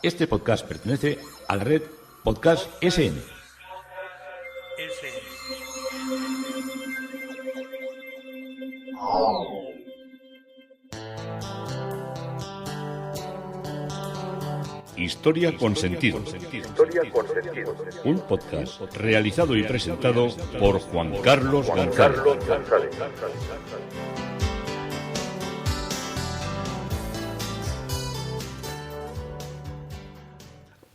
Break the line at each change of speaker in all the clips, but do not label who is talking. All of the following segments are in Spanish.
Este podcast pertenece a la red Podcast SN. Historia con sentido. Un podcast realizado y presentado por Juan Carlos González.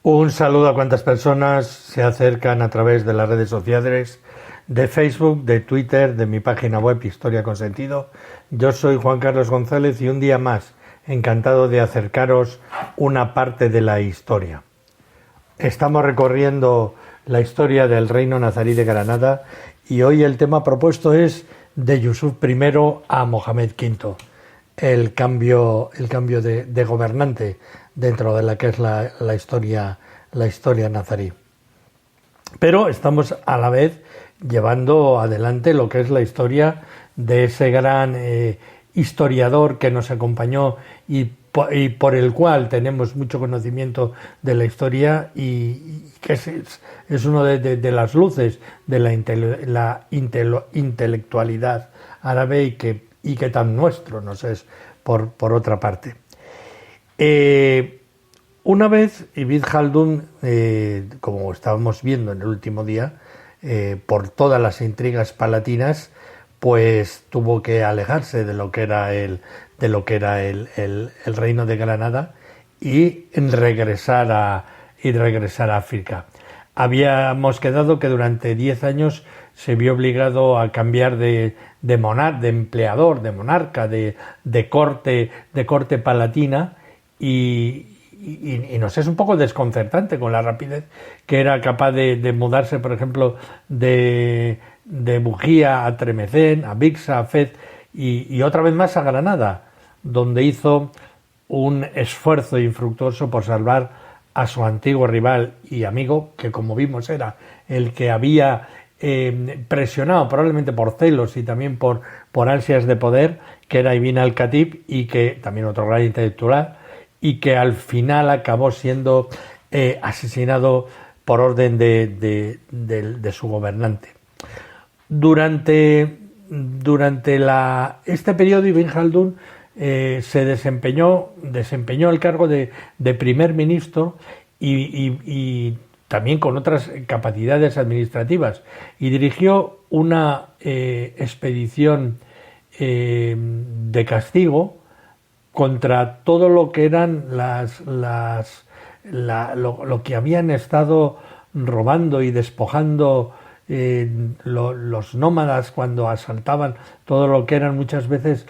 Un saludo a cuantas personas se acercan a través de las redes sociales, de Facebook, de Twitter, de mi página web Historia con Sentido. Yo soy Juan Carlos González y un día más encantado de acercaros una parte de la historia. Estamos recorriendo la historia del reino nazarí de Granada y hoy el tema propuesto es de Yusuf I a Mohamed V, el cambio de gobernante dentro de la que es la historia nazarí. Pero estamos a la vez llevando adelante lo que es la historia de ese gran historiador que nos acompañó y por el cual tenemos mucho conocimiento de la historia y que es uno de las luces de la intelectualidad árabe y que tan nuestro nos es por otra parte. Una vez Ibn Khaldun, como estábamos viendo en el último día, por todas las intrigas palatinas, pues tuvo que alejarse de lo que era el reino de Granada y regresar a África. Habíamos quedado que durante 10 años se vio obligado a cambiar de monarca, de corte palatina y nos es un poco desconcertante con la rapidez que era capaz de mudarse, por ejemplo, de Bujía a Tremecén, a Bixa, a Fez y otra vez más a Granada, donde hizo un esfuerzo infructuoso por salvar a su antiguo rival y amigo, que como vimos era el que había presionado probablemente por celos y también por ansias de poder, que era Ibn al-Khatib, y que también otro gran intelectual, y que al final acabó siendo asesinado por orden de su gobernante. Durante este periodo Ibn Khaldun se desempeñó el cargo de primer ministro y también con otras capacidades administrativas, y dirigió una expedición de castigo contra todo lo que eran lo que habían estado robando y despojando los nómadas cuando asaltaban, todo lo que eran muchas veces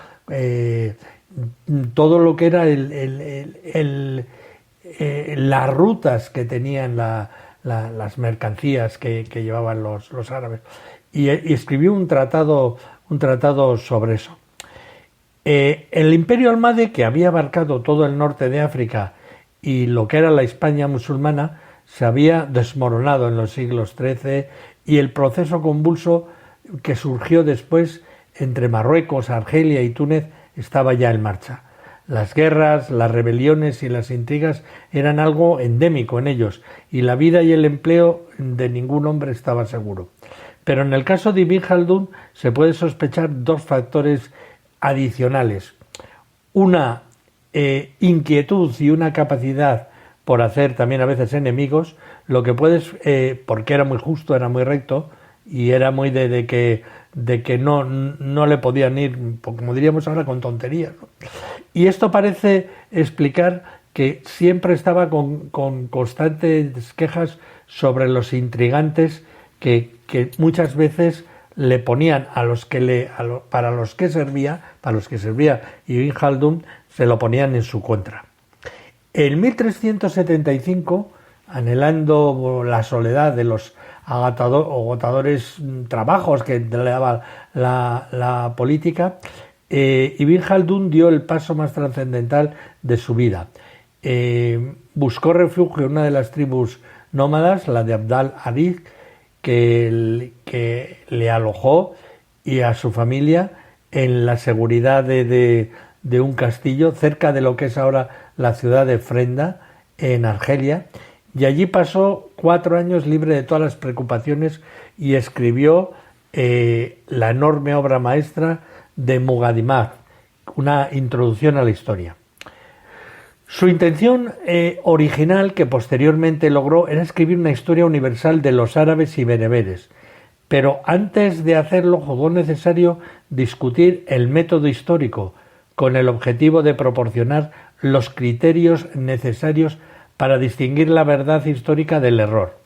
todo lo que era las rutas que tenían las mercancías que llevaban los árabes, y escribió un tratado sobre eso. El imperio almade, que había abarcado todo el norte de África y lo que era la Hispania musulmana, se había desmoronado en los siglos XIII, y el proceso convulso que surgió después entre Marruecos, Argelia y Túnez estaba ya en marcha. Las guerras, las rebeliones y las intrigas eran algo endémico en ellos, y la vida y el empleo de ningún hombre estaba seguro. Pero en el caso de Ibn Khaldun se puede sospechar dos factores adicionales: una inquietud y una capacidad por hacer también a veces enemigos, lo que porque era muy justo, era muy recto y era muy de que no le podían ir, como diríamos ahora, con tonterías, ¿no? Y esto parece explicar que siempre estaba con constantes quejas sobre los intrigantes que muchas veces le ponían para los que servía Ibn Khaldun, se lo ponían en su contra. En 1375, anhelando la soledad de los agotadores trabajos que le daba la política, Ibn Khaldun dio el paso más trascendental de su vida. Buscó refugio en una de las tribus nómadas, la de Abd al-Hadi, que le alojó, y a su familia, en la seguridad de un castillo cerca de lo que es ahora la ciudad de Frenda, en Argelia, y allí pasó 4 años libre de todas las preocupaciones y escribió la enorme obra maestra de Muqaddimah, una introducción a la historia. Su intención original, que posteriormente logró, era escribir una historia universal de los árabes y bereberes, pero antes de hacerlo jugó necesario discutir el método histórico con el objetivo de proporcionar los criterios necesarios para distinguir la verdad histórica del error.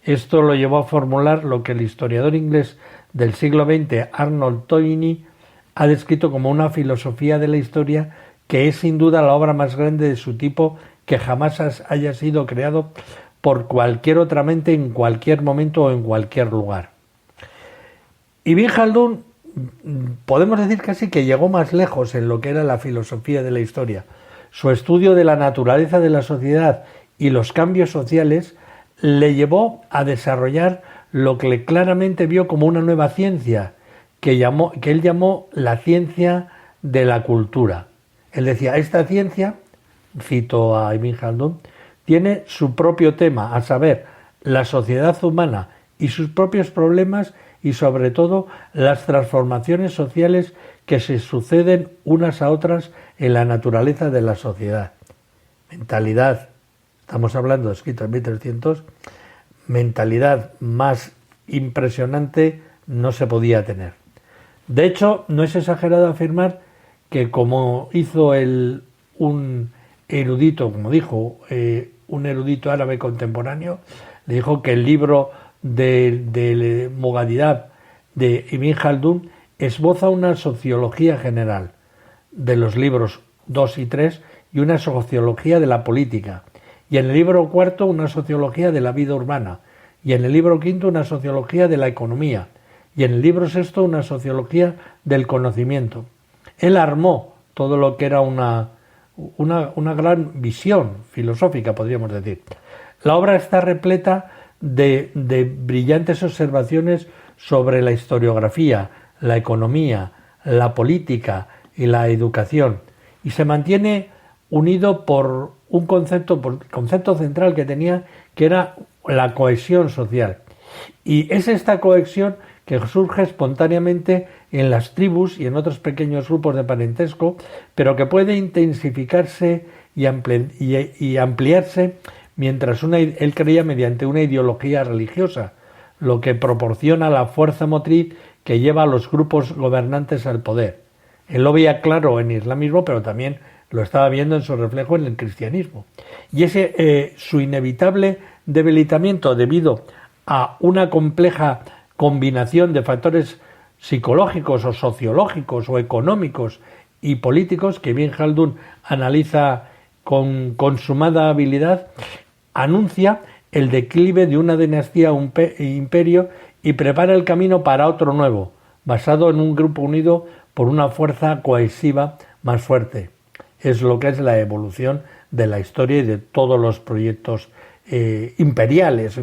Esto lo llevó a formular lo que el historiador inglés del siglo XX, Arnold Toynbee, ha descrito como una filosofía de la historia que es sin duda la obra más grande de su tipo que jamás haya sido creado por cualquier otra mente en cualquier momento o en cualquier lugar. Ibn Khaldun, podemos decir casi que llegó más lejos en lo que era la filosofía de la historia. Su estudio de la naturaleza de la sociedad y los cambios sociales le llevó a desarrollar lo que claramente vio como una nueva ciencia, que él llamó la ciencia de la cultura. Él decía, esta ciencia, cito a Ibn Khaldun, tiene su propio tema, a saber, la sociedad humana y sus propios problemas y sobre todo las transformaciones sociales que se suceden unas a otras en la naturaleza de la sociedad. Mentalidad, estamos hablando, escrito en 1300, mentalidad más impresionante no se podía tener. De hecho, no es exagerado afirmar que como hizo un erudito, como dijo, un erudito árabe contemporáneo, le dijo que el libro de Muqaddimah de Ibn Khaldun esboza una sociología general de los libros 2 y 3 y una sociología de la política, y en el libro 4 una sociología de la vida urbana, y en el libro 5 una sociología de la economía, y en el libro 6 una sociología del conocimiento. Él armó todo lo que era una gran visión filosófica, podríamos decir. La obra está repleta de brillantes observaciones sobre la historiografía, la economía, la política y la educación, y se mantiene unido por un concepto central que tenía, que era la cohesión social. Y es esta cohesión que surge espontáneamente en las tribus y en otros pequeños grupos de parentesco, pero que puede intensificarse y ampliarse mientras él creía mediante una ideología religiosa, lo que proporciona la fuerza motriz que lleva a los grupos gobernantes al poder. Él lo veía claro en el islamismo, pero también lo estaba viendo en su reflejo en el cristianismo. Y su inevitable debilitamiento debido a una compleja combinación de factores psicológicos o sociológicos o económicos y políticos que Ibn Khaldun analiza con consumada habilidad, anuncia el declive de una dinastía o imperio y prepara el camino para otro nuevo, basado en un grupo unido por una fuerza cohesiva más fuerte. Es lo que es la evolución de la historia y de todos los proyectos imperiales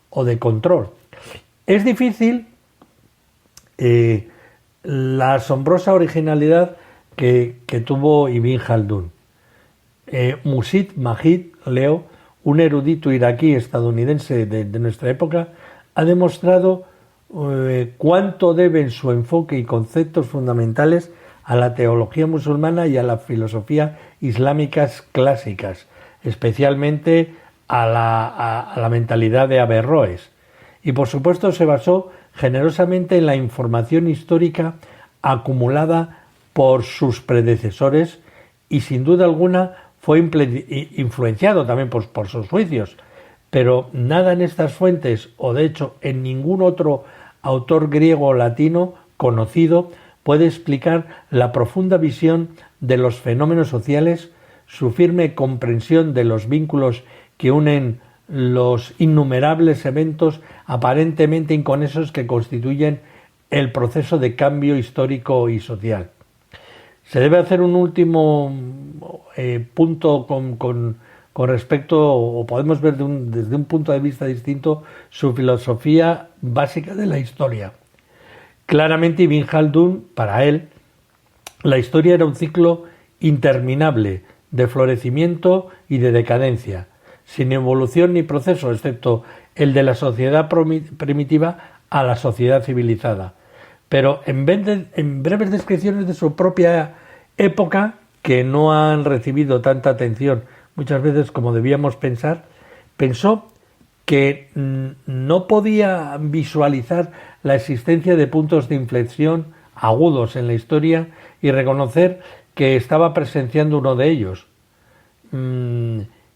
o de control. Es difícil la asombrosa originalidad que tuvo Ibn Khaldun. Musid Majid Leo, un erudito iraquí estadounidense de nuestra época, ha demostrado cuánto deben su enfoque y conceptos fundamentales a la teología musulmana y a las filosofías islámicas clásicas, especialmente a la mentalidad de Averroes. Y por supuesto se basó generosamente en la información histórica acumulada por sus predecesores y sin duda alguna fue influenciado también por sus juicios, pero nada en estas fuentes, o de hecho en ningún otro autor griego o latino conocido, puede explicar la profunda visión de los fenómenos sociales, su firme comprensión de los vínculos que unen los innumerables eventos aparentemente inconexos que constituyen el proceso de cambio histórico y social. Se debe hacer un último punto con respecto, o podemos ver desde un punto de vista distinto, su filosofía básica de la historia. Claramente Ibn Khaldun, para él, la historia era un ciclo interminable de florecimiento y de decadencia, sin evolución ni proceso, excepto el de la sociedad primitiva a la sociedad civilizada. Pero en breves descripciones de su propia época, que no han recibido tanta atención muchas veces como debíamos pensar, pensó que no podía visualizar la existencia de puntos de inflexión agudos en la historia y reconocer que estaba presenciando uno de ellos.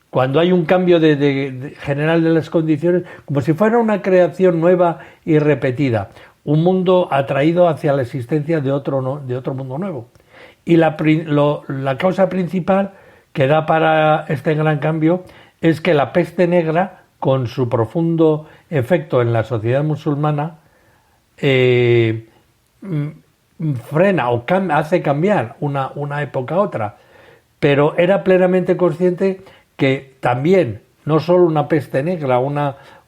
Cuando hay un cambio general de las condiciones, como si fuera una creación nueva y repetida, un mundo atraído hacia la existencia de otro mundo nuevo. Y la causa principal que da para este gran cambio es que la peste negra, con su profundo efecto en la sociedad musulmana, frena o hace cambiar una época a otra, pero era plenamente consciente que también, no solo una peste negra,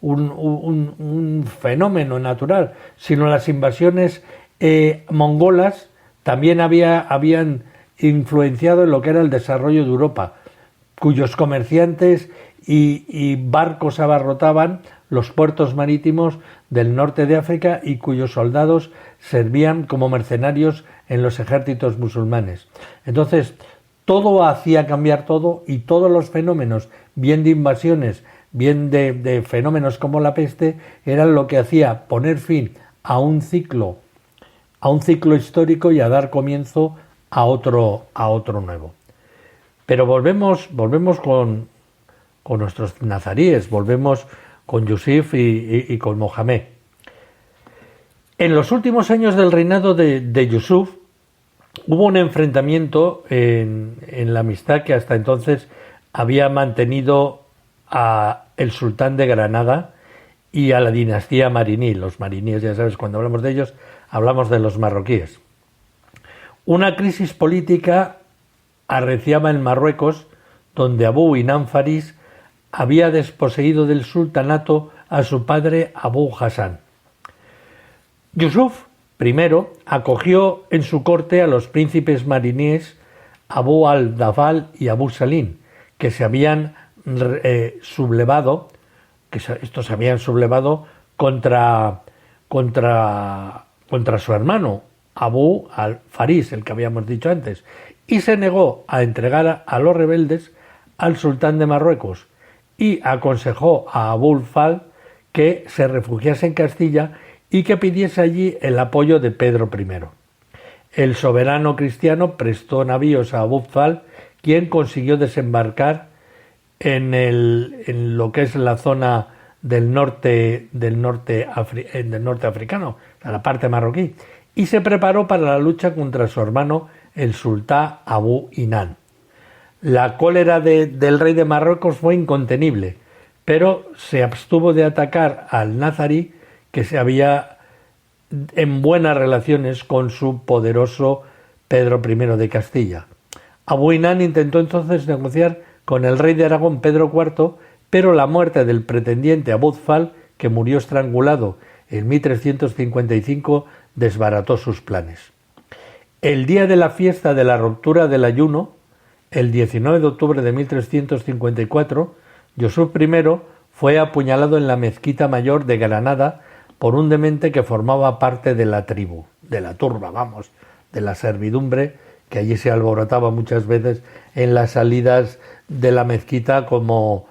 un fenómeno natural, sino las invasiones mongolas también habían influenciado en lo que era el desarrollo de Europa, cuyos comerciantes y barcos abarrotaban los puertos marítimos del norte de África y cuyos soldados servían como mercenarios en los ejércitos musulmanes. Entonces, todo hacía cambiar todo, y todos los fenómenos, bien de invasiones, bien de fenómenos como la peste, eran lo que hacía poner fin a un ciclo histórico y a dar comienzo a otro nuevo. Pero volvemos con nuestros nazaríes, volvemos con Yusuf y con Mohamed. En los últimos años del reinado de Yusuf hubo un enfrentamiento en la amistad que hasta entonces había mantenido a el sultán de Granada y a la dinastía mariní. Los mariníes, ya sabes, cuando hablamos de ellos, hablamos de los marroquíes. Una crisis política arreciaba en Marruecos, donde Abú Inán Faris había desposeído del sultanato a su padre Abú Hasán. Yusuf primero acogió en su corte a los príncipes mariníes Abú al-Dafal y Abú Salim, que se habían sublevado contra su hermano Abú al-Faris, el que habíamos dicho antes, y se negó a entregar a los rebeldes al sultán de Marruecos y aconsejó a Abú al-Fal que se refugiase en Castilla y que pidiese allí el apoyo de Pedro I. El soberano cristiano prestó navíos a Abú al-Fal, quien consiguió desembarcar en lo que es la zona del norte africano, a la parte marroquí, y se preparó para la lucha contra su hermano, el sultán Abú Inán. La cólera del rey de Marruecos fue incontenible, pero se abstuvo de atacar al nazarí, que se había en buenas relaciones con su poderoso Pedro I de Castilla. Abú Inán intentó entonces negociar con el rey de Aragón, Pedro IV, pero la muerte del pretendiente Abú al-Fal, que murió estrangulado en 1355, desbarató sus planes. El día de la fiesta de la ruptura del ayuno, el 19 de octubre de 1354, Yusuf I fue apuñalado en la mezquita mayor de Granada por un demente que formaba parte de la tribu, de la turba, de la servidumbre, que allí se alborotaba muchas veces en las salidas de la mezquita como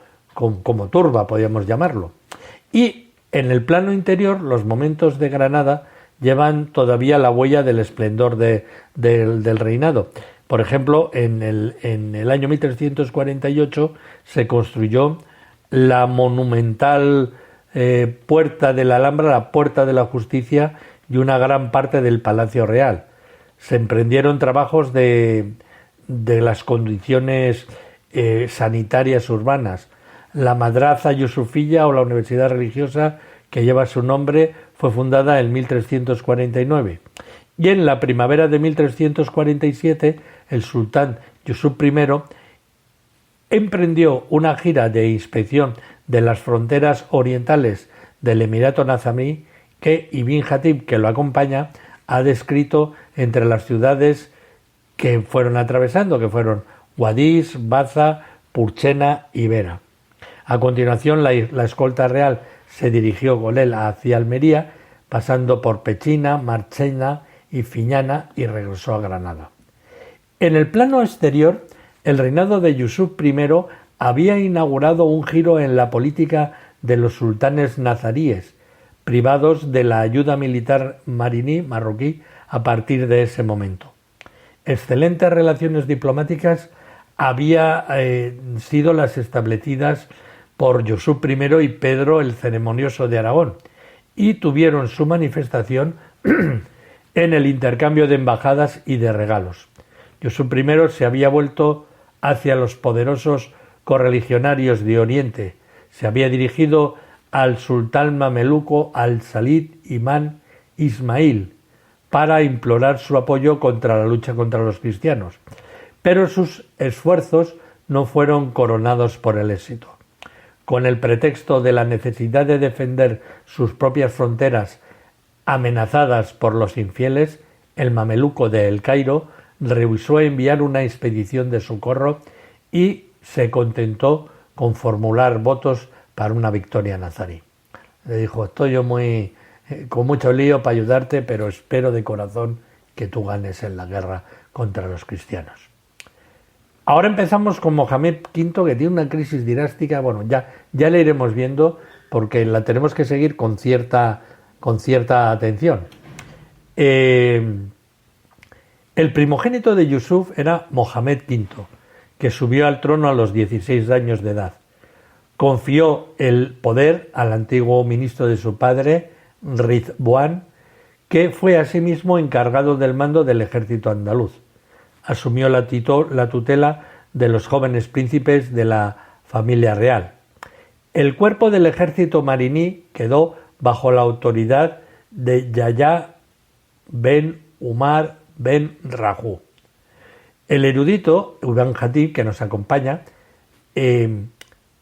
turba, podríamos llamarlo. Y en el plano interior, los momentos de Granada llevan todavía la huella del esplendor del reinado. Por ejemplo, en el año 1348 se construyó la monumental Puerta de la Alhambra, la Puerta de la Justicia, y una gran parte del Palacio Real. Se emprendieron trabajos de las condiciones sanitarias urbanas. La Madraza Yusufilla, o la universidad religiosa que lleva su nombre, fue fundada en 1349. Y en la primavera de 1347, el sultán Yusuf I emprendió una gira de inspección de las fronteras orientales del Emirato nazarí, que Ibn Jatib, que lo acompaña, ha descrito entre las ciudades que fueron atravesando, que fueron Guadix, Baza, Purchena y Vera. A continuación, la escolta real se dirigió con él hacia Almería, pasando por Pechina, Marchena y Fiñana, y regresó a Granada. En el plano exterior, el reinado de Yusuf I había inaugurado un giro en la política de los sultanes nazaríes, privados de la ayuda militar marroquí a partir de ese momento. Excelentes relaciones diplomáticas habían sido las establecidas por Yusuf I y Pedro el Ceremonioso de Aragón, y tuvieron su manifestación en el intercambio de embajadas y de regalos. Yusuf I se había vuelto hacia los poderosos correligionarios de Oriente, se había dirigido al sultán mameluco Al-Salid Imán Ismail para implorar su apoyo contra la lucha contra los cristianos, pero sus esfuerzos no fueron coronados por el éxito. Con el pretexto de la necesidad de defender sus propias fronteras amenazadas por los infieles, el mameluco de El Cairo rehusó enviar una expedición de socorro y se contentó con formular votos para una victoria nazarí. Le dijo: estoy yo con mucho lío para ayudarte, pero espero de corazón que tú ganes en la guerra contra los cristianos. Ahora empezamos con Mohamed V, que tiene una crisis dinástica. Bueno, ya la iremos viendo porque la tenemos que seguir con cierta atención. El primogénito de Yusuf era Mohamed V, que subió al trono a los 16 años de edad. Confió el poder al antiguo ministro de su padre, Ridwan, que fue asimismo encargado del mando del ejército andaluz. Asumió la tutela de los jóvenes príncipes de la familia real. El cuerpo del ejército mariní quedó bajo la autoridad de Yahya ben Umar ben Rajú. El erudito Ibn Jatib, que nos acompaña,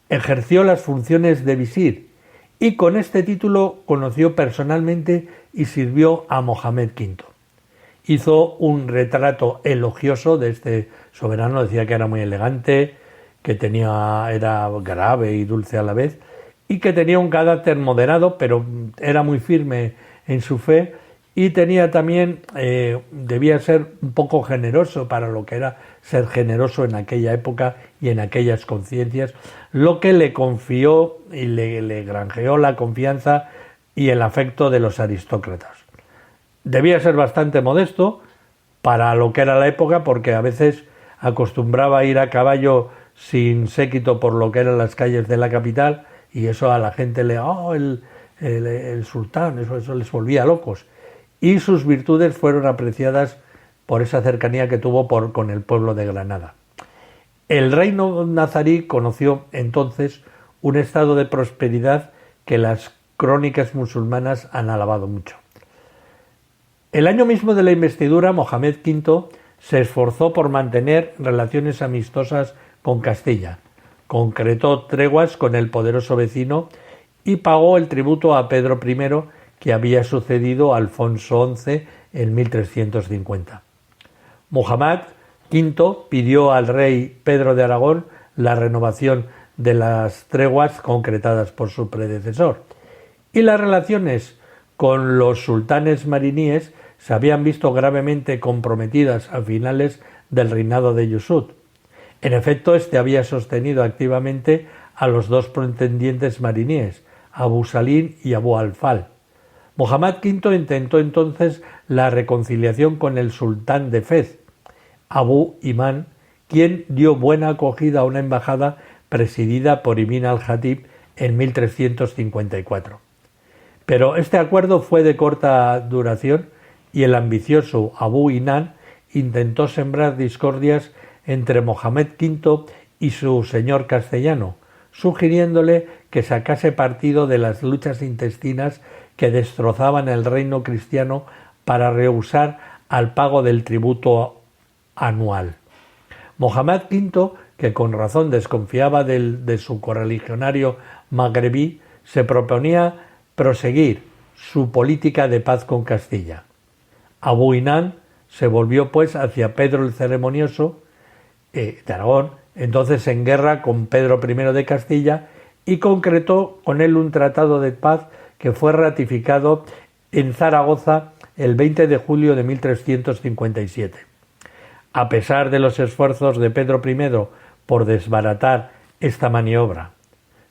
ejerció las funciones de visir y con este título conoció personalmente y sirvió a Mohamed V. Hizo un retrato elogioso de este soberano, decía que era muy elegante, que era grave y dulce a la vez, y que tenía un carácter moderado, pero era muy firme en su fe, y tenía también, debía ser un poco generoso para lo que era ser generoso en aquella época y en aquellas conciencias, lo que le confió y le granjeó la confianza y el afecto de los aristócratas. Debía ser bastante modesto para lo que era la época, porque a veces acostumbraba a ir a caballo sin séquito por lo que eran las calles de la capital, y eso a la gente el sultán, eso les volvía locos. Y sus virtudes fueron apreciadas por esa cercanía que tuvo con el pueblo de Granada. El reino nazarí conoció entonces un estado de prosperidad que las crónicas musulmanas han alabado mucho. El año mismo de la investidura, Mohamed V se esforzó por mantener relaciones amistosas con Castilla, concretó treguas con el poderoso vecino y pagó el tributo a Pedro I, que había sucedido a Alfonso XI en 1350. Mohamed V pidió al rey Pedro de Aragón la renovación de las treguas concretadas por su predecesor, y las relaciones con los sultanes mariníes se habían visto gravemente comprometidas a finales del reinado de Yusuf. En efecto, este había sostenido activamente a los dos pretendientes mariníes, Abu Salim y Abu Alfal. Mohamed V intentó entonces la reconciliación con el sultán de Fez, Abu Imán, quien dio buena acogida a una embajada presidida por Ibn al-Jatib en 1354. Pero este acuerdo fue de corta duración y el ambicioso Abu Imán intentó sembrar discordias entre Mohamed V y su señor castellano, sugiriéndole que sacase partido de las luchas intestinas que destrozaban el reino cristiano para rehusar al pago del tributo anual. Mohamed V, que con razón desconfiaba de su correligionario magrebí, se proponía proseguir su política de paz con Castilla. Abu Imán se volvió pues hacia Pedro el Ceremonioso, de Aragón, entonces en guerra con Pedro I de Castilla, y concretó con él un tratado de paz que fue ratificado en Zaragoza el 20 de julio de 1357. A pesar de los esfuerzos de Pedro I por desbaratar esta maniobra.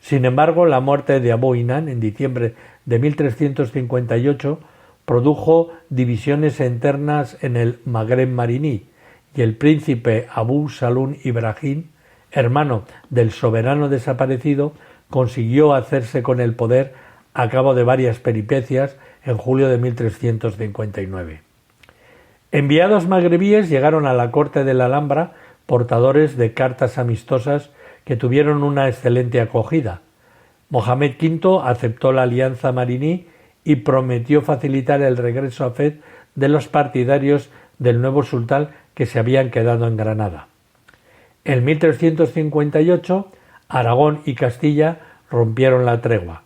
Sin embargo, la muerte de Abú Inán en diciembre de 1358 produjo divisiones internas en el Magreb mariní, y el príncipe Abú Salún Ibrahim, hermano del soberano desaparecido, consiguió hacerse con el poder a cabo de varias peripecias en julio de 1359. Enviados magrebíes llegaron a la corte de la Alhambra portadores de cartas amistosas que tuvieron una excelente acogida. Mohamed V aceptó la alianza mariní y prometió facilitar el regreso a Fez de los partidarios del nuevo sultán que se habían quedado en Granada. En 1358, Aragón y Castilla rompieron la tregua.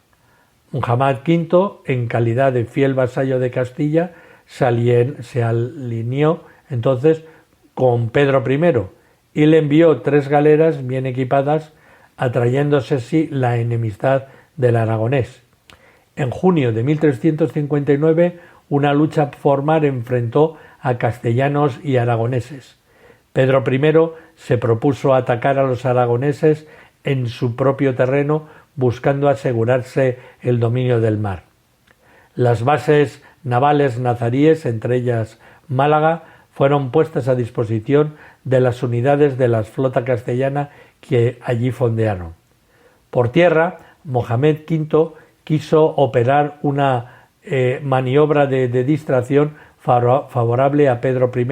Mohamed V, en calidad de fiel vasallo de Castilla, se alineó entonces con Pedro I y le envió 3 galeras bien equipadas, atrayéndose así la enemistad del aragonés. En junio de 1359, una lucha por mar enfrentó a castellanos y aragoneses. Pedro I se propuso atacar a los aragoneses en su propio terreno, buscando asegurarse el dominio del mar. Las bases navales nazaríes, entre ellas Málaga, fueron puestas a disposición de las unidades de la flota castellana que allí fondearon. Por tierra, Mohamed V quiso operar una maniobra de distracción favorable a Pedro I.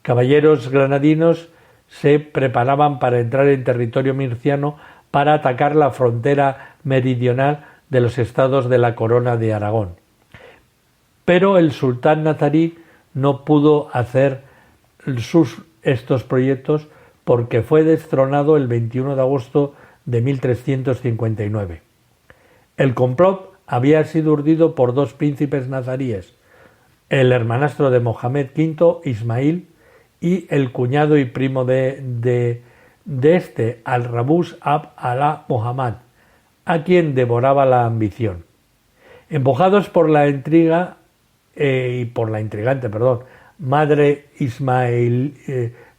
Caballeros granadinos se preparaban para entrar en territorio murciano para atacar la frontera meridional de los estados de la Corona de Aragón. Pero el sultán nazarí no pudo hacer estos proyectos porque fue destronado el 21 de agosto de 1359. El complot había sido urdido por 2 príncipes nazaríes, el hermanastro de Mohamed V, Ismail, y el cuñado y primo de este, Al-Rabus Abd Allah Muhammad, a quien devoraba la ambición. Empujados por la intrigante madre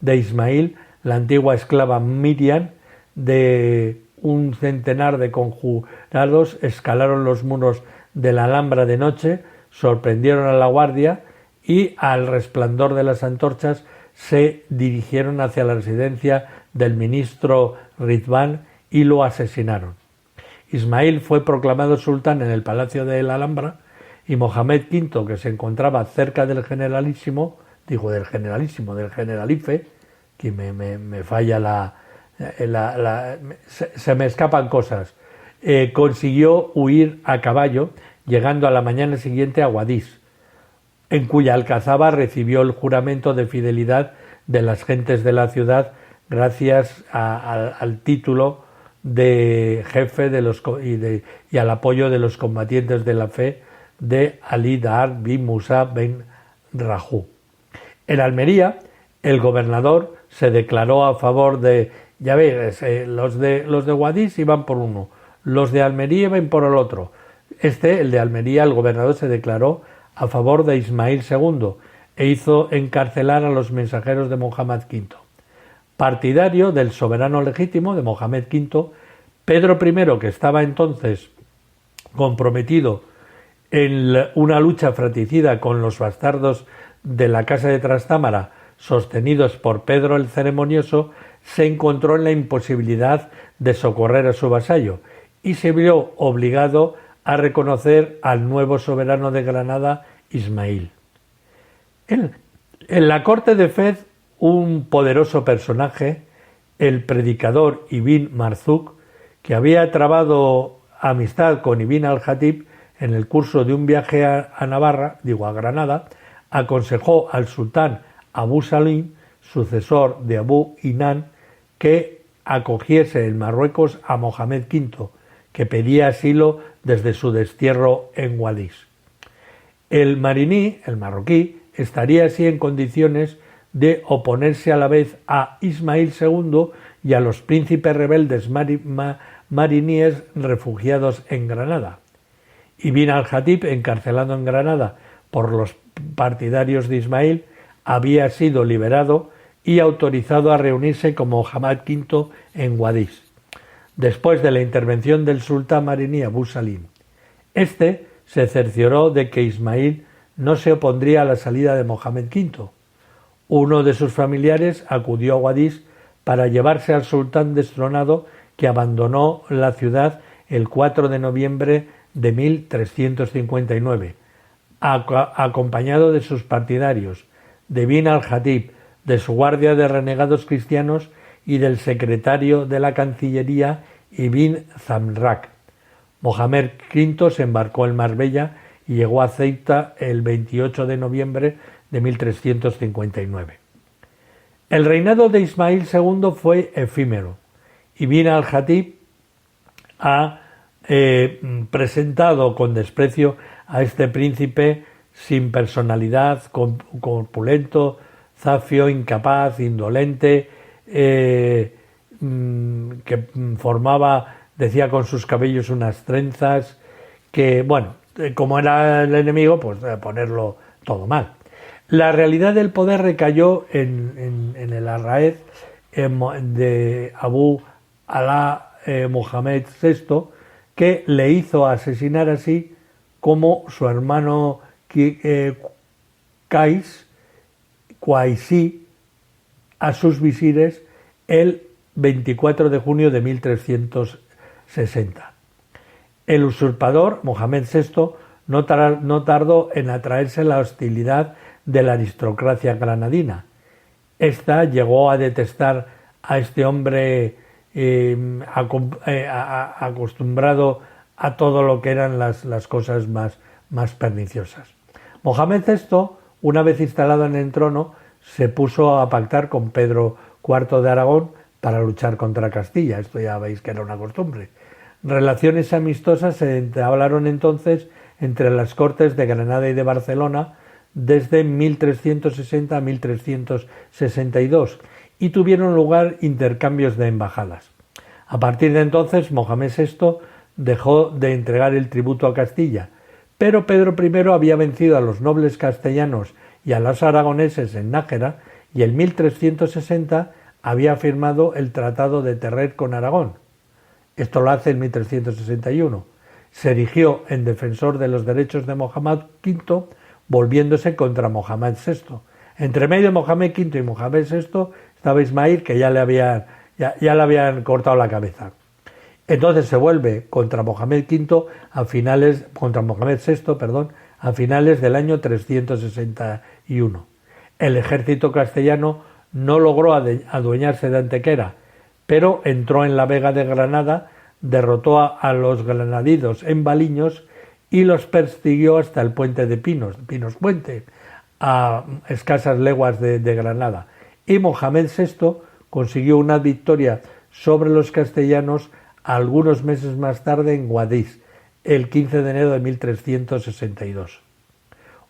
de Ismail, la antigua esclava Miriam, de un centenar de conjurados escalaron los muros de la Alhambra de noche, sorprendieron a la guardia y, al resplandor de las antorchas, se dirigieron hacia la residencia del ministro Ridvan y lo asesinaron. Ismail fue proclamado sultán en el palacio de la Alhambra y Mohamed V, que se encontraba cerca del generalísimo, del generalife, que me falla se me escapan cosas, consiguió huir a caballo, llegando a la mañana siguiente a Guadix, en cuya alcazaba recibió el juramento de fidelidad de las gentes de la ciudad gracias al título de jefe y al apoyo de los combatientes de la fe de Ali Dar bin Musa ben Rajú. En Almería, el gobernador se declaró a favor de, ya ves, los de Guadix iban por uno, los de Almería iban por el otro. El de Almería, el gobernador se declaró a favor de Ismail II e hizo encarcelar a los mensajeros de Mohamed V. Partidario del soberano legítimo de Mohamed V, Pedro I, que estaba entonces comprometido en una lucha fratricida con los bastardos de la Casa de Trastámara, sostenidos por Pedro el Ceremonioso, se encontró en la imposibilidad de socorrer a su vasallo y se vio obligado a reconocer al nuevo soberano de Granada, Ismail. En la corte de Fez, un poderoso personaje, el predicador Ibn Marzuq, que había trabado amistad con Ibn al-Jatib en el curso de un viaje a Granada, aconsejó al sultán Abú Salim, sucesor de Abú Inán, que acogiese en Marruecos a Mohamed V, que pedía asilo desde su destierro en Guadix. El marroquí, estaría así en condiciones de oponerse a la vez a Ismail II y a los príncipes rebeldes mariníes refugiados en Granada. Ibn al-Jatib, encarcelado en Granada por los partidarios de Ismail, había sido liberado y autorizado a reunirse con Mohammad V en Guadix, después de la intervención del sultán mariní Abu Salim. Este se cercioró de que Ismail no se opondría a la salida de Mohammad V. Uno de sus familiares acudió a Guadix para llevarse al sultán destronado, que abandonó la ciudad el 4 de noviembre de 1359, acompañado de sus partidarios, de Ibn al-Jatib, de su guardia de renegados cristianos y del secretario de la Cancillería Ibn Zamrak. Mohamed V se embarcó en Marbella y llegó a Ceuta el 28 de noviembre de 1359. El reinado de Ismail II fue efímero. Ibn al-Jatib ha presentado con desprecio a este príncipe sin personalidad, corpulento, zafio, incapaz, indolente, que formaba, decía, con sus cabellos unas trenzas, que, bueno, como era el enemigo, pues ponerlo todo mal. La realidad del poder recayó en el Arraez de Abu Alá Mohamed VI, que le hizo asesinar así como su hermano Qaisí a sus visires el 24 de junio de 1360. El usurpador, Mohamed VI, no tardó en atraerse la hostilidad de la aristocracia granadina. Esta llegó a detestar a este hombre acostumbrado a todo lo que eran las cosas más perniciosas. Mohamed VI, una vez instalado en el trono, se puso a pactar con Pedro IV de Aragón para luchar contra Castilla. Esto ya veis que era una costumbre. Relaciones amistosas se entablaron entonces entre las Cortes de Granada y de Barcelona desde 1360 a 1362 y tuvieron lugar intercambios de embajadas. A partir de entonces, Mohamed VI dejó de entregar el tributo a Castilla, pero Pedro I había vencido a los nobles castellanos y a los aragoneses en Nájera y en 1360 había firmado el Tratado de Terrer con Aragón. Esto lo hace en 1361. Se erigió en defensor de los derechos de Mohamed V, volviéndose contra Mohamed VI. Entre medio de Mohamed V y Mohamed VI estaba Ismail, que ya le habían cortado la cabeza. Entonces se vuelve contra Mohamed VI contra Mohamed VI, a finales del año 361. El ejército castellano no logró adueñarse de Antequera, pero entró en la Vega de Granada, derrotó a los granadinos en Baliños y los persiguió hasta el puente de Pinos Puente, a escasas leguas de Granada. Y Mohamed VI consiguió una victoria sobre los castellanos algunos meses más tarde en Guadix, el 15 de enero de 1362.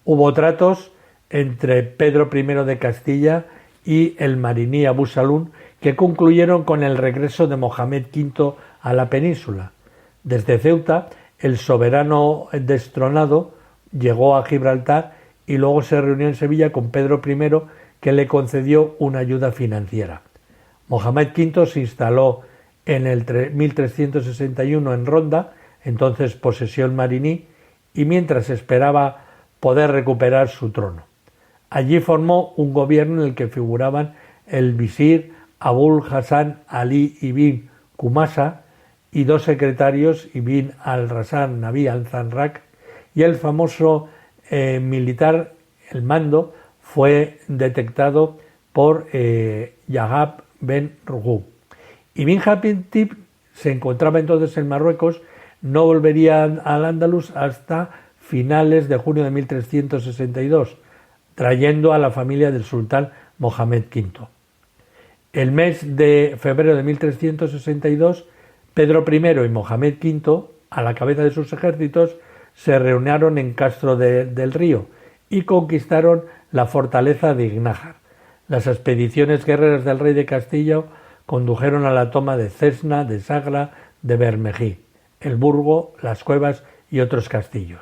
Hubo tratos entre Pedro I de Castilla y el mariní Abu Salim, que concluyeron con el regreso de Mohamed V a la península. Desde Ceuta, el soberano destronado llegó a Gibraltar y luego se reunió en Sevilla con Pedro I, que le concedió una ayuda financiera. Mohamed V se instaló en el 1361 en Ronda, entonces posesión mariní, y mientras esperaba poder recuperar su trono. Allí formó un gobierno en el que figuraban el visir Abul Hasan Ali ibn Kumasa y dos secretarios, Ibn al-Rasan Nabi al-Zanrak, y el famoso militar, el mando, fue detectado por Yahab ben Ruhu. Ibn Jatib se encontraba entonces en Marruecos, no volvería al Andalus hasta finales de junio de 1362, trayendo a la familia del sultán Mohamed V. El mes de febrero de 1362, Pedro I y Mohamed V, a la cabeza de sus ejércitos, se reunieron en Castro del Río y conquistaron la fortaleza de Ignájar. Las expediciones guerreras del rey de Castilla condujeron a la toma de Cesna, de Sagra, de Bermejí, el Burgo, las Cuevas y otros castillos.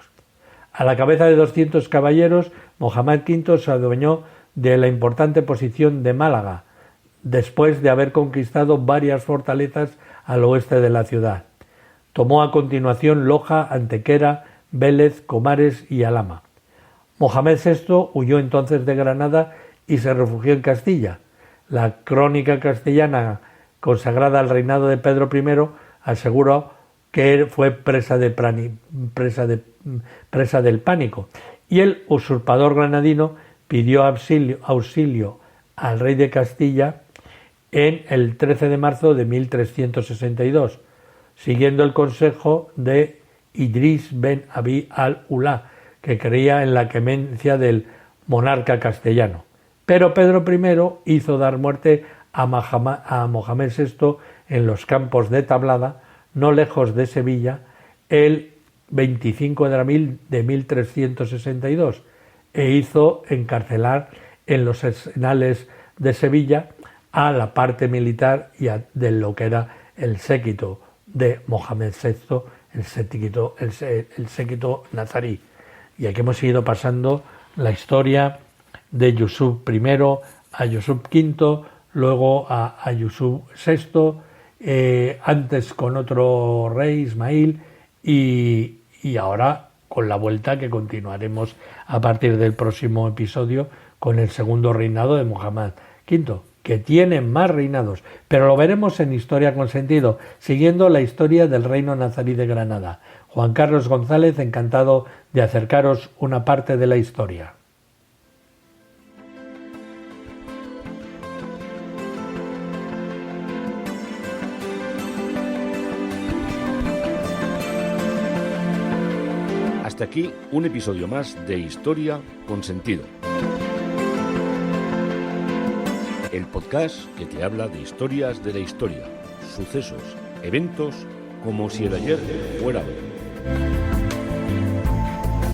A la cabeza de 200 caballeros, Mohamed V se adueñó de la importante posición de Málaga, después de haber conquistado varias fortalezas al oeste de la ciudad. Tomó a continuación Loja, Antequera, Vélez, Comares y Alhama. Mohamed VI huyó entonces de Granada y se refugió en Castilla. La crónica castellana consagrada al reinado de Pedro I aseguró que fue presa del pánico, y el usurpador granadino pidió auxilio al rey de Castilla en el 13 de marzo de 1362, siguiendo el consejo de Idris ben Abi al-Ula, que creía en la clemencia del monarca castellano. Pero Pedro I hizo dar muerte a Mohamed VI en los campos de Tablada, no lejos de Sevilla, el 25 de abril de 1362, e hizo encarcelar en los arsenales de Sevilla a la parte militar y de lo que era el séquito de Mohamed VI, el séquito nazarí. Y aquí hemos ido pasando la historia de Yusuf I a Yusuf V, luego a Yusuf VI, antes con otro rey, Ismail, y ahora con la vuelta que continuaremos a partir del próximo episodio con el segundo reinado de Mohamed V, que tiene más reinados, pero lo veremos en Historia con Sentido, siguiendo la historia del reino nazarí de Granada. Juan Carlos González, encantado de acercaros una parte de la historia.
Hasta aquí un episodio más de Historia con Sentido. El podcast que te habla de historias de la historia, sucesos, eventos, como si el ayer fuera hoy.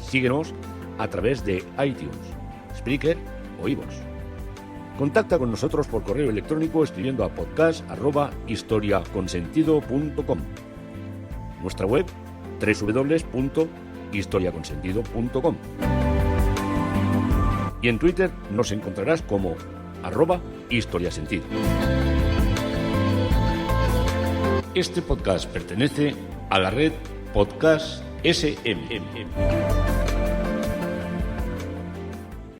Síguenos a través de iTunes, Spreaker o iVoox. Contacta con nosotros por correo electrónico escribiendo a podcast@historiaconsentido.com. Nuestra web www.historiaconsentido.com. Y en Twitter nos encontrarás como @historiasentido. Este podcast pertenece a la red Podcast SMM.